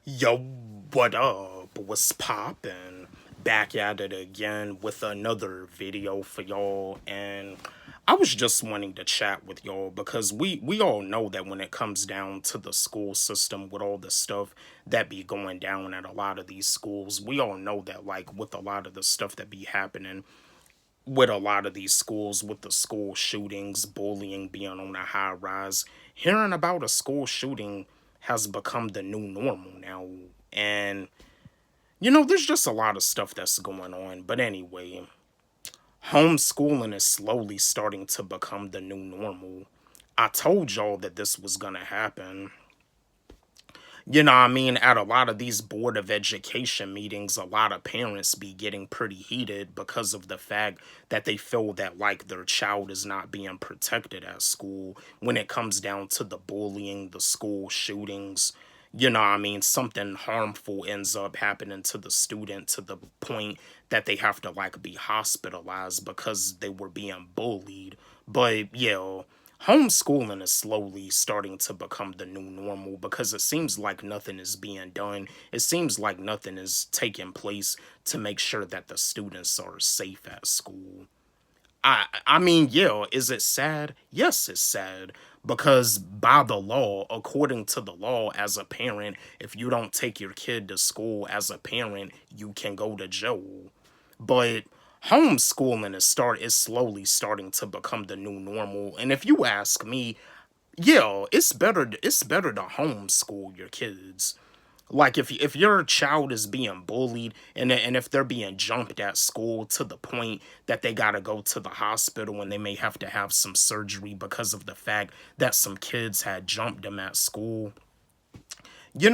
Yo, what up? What's poppin'? Back at it again with another video for y'all, and I was just wanting to chat with y'all because we all know that when it comes down to the school system with all the stuff that be going down at a lot of these schools, we all know that like with a lot of the stuff that be happening with a lot of these schools, with the school shootings, bullying being on a high rise, hearing about a school shooting has become the new normal now. And, there's just a lot of stuff that's going on. But anyway, homeschooling is slowly starting to become the new normal. I told y'all that this was gonna happen. At a lot of these Board of Education meetings, a lot of parents be getting pretty heated because of the fact that they feel that, like, their child is not being protected at school when it comes down to the bullying, the school shootings. Something harmful ends up happening to the student to the point that they have to, like, be hospitalized because they were being bullied. But, yeah. Homeschooling is slowly starting to become the new normal because it seems like nothing is being done. It seems like nothing is taking place to make sure that the students are safe at school. Yeah, is it sad? Yes, it's sad because by the law, according to the law, as a parent, if you don't take your kid to school as a parent, you can go to jail. But homeschooling is slowly starting to become the new normal. And if you ask me, yeah, it's better to homeschool your kids. Like if your child is being bullied and if they're being jumped at school to the point that they got to go to the hospital and they may have to have some surgery because of the fact that some kids had jumped them at school, do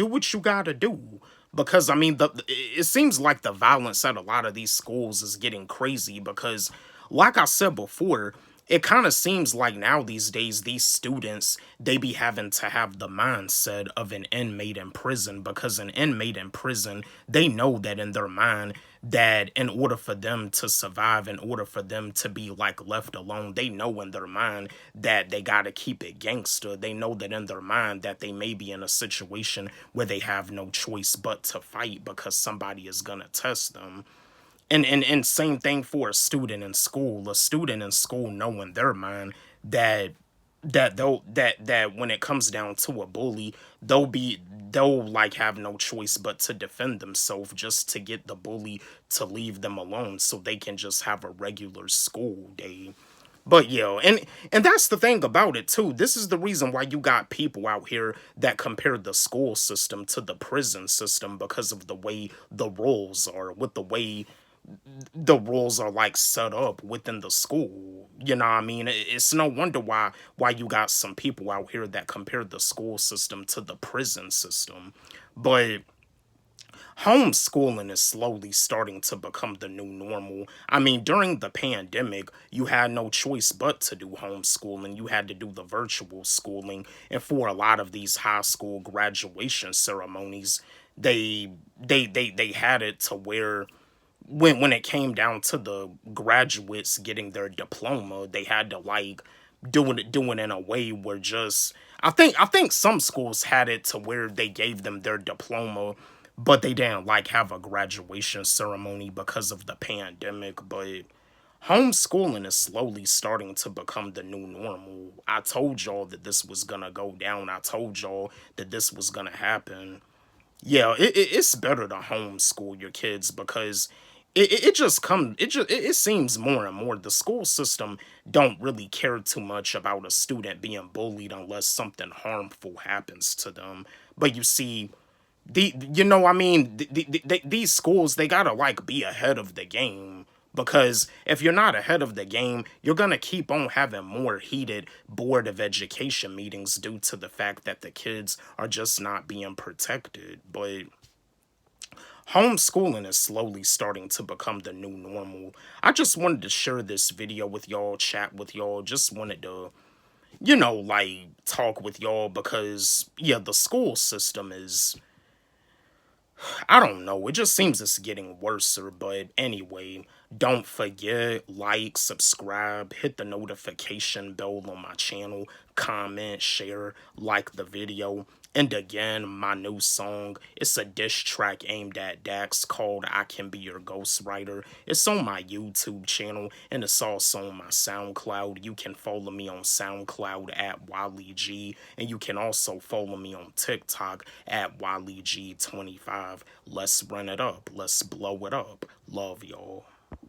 what you gotta do. Because it seems like the violence at a lot of these schools is getting crazy because, like I said before, it kind of seems like now these days these students they be having to have the mindset of an inmate in prison because an inmate in prison they know that in their mind that in order for them to survive, in order for them to be like left alone, they know in their mind that they got to keep it gangster. They know that in their mind that they may be in a situation where they have no choice but to fight because somebody is going to test them. And same thing for a student in school. A student in school know in their mind that that when it comes down to a bully, they'll like have no choice but to defend themselves just to get the bully to leave them alone so they can just have a regular school day. But yeah, and that's the thing about it too. This is the reason why you got people out here that compare the school system to the prison system because of the way the rules are, with the way the rules are like set up within the school. It's no wonder why you got some people out here that compare the school system to the prison system. But homeschooling is slowly starting to become the new normal. During the pandemic, you had no choice but to do homeschooling. You had to do the virtual schooling. And for a lot of these high school graduation ceremonies, they had it to where when it came down to the graduates getting their diploma, they had to like do it in a way where just I think some schools had it to where they gave them their diploma, but they didn't like have a graduation ceremony because of the pandemic. But homeschooling is slowly starting to become the new normal. I told y'all that this was gonna go down. I told y'all that this was gonna happen. Yeah, it's better to homeschool your kids because it seems more and more the school system don't really care too much about a student being bullied unless something harmful happens to them. But you see, these schools they gotta like be ahead of the game because if you're not ahead of the game, you're gonna keep on having more heated board of education meetings due to the fact that the kids are just not being protected. But homeschooling is slowly starting to become the new normal. I just wanted to share this video with y'all, chat with y'all, just wanted to like talk with y'all because yeah, the school system is, I don't know. It just seems it's getting worse. But anyway, don't forget, like, subscribe, hit the notification bell on my channel, comment, share, like the video. And again, my new song, it's a diss track aimed at Dax called I Can Be Your Ghostwriter. It's on my YouTube channel and it's also on my SoundCloud. You can follow me on SoundCloud at WileyG, and you can also follow me on TikTok at WileyG25. Let's run it up. Let's blow it up. Love y'all.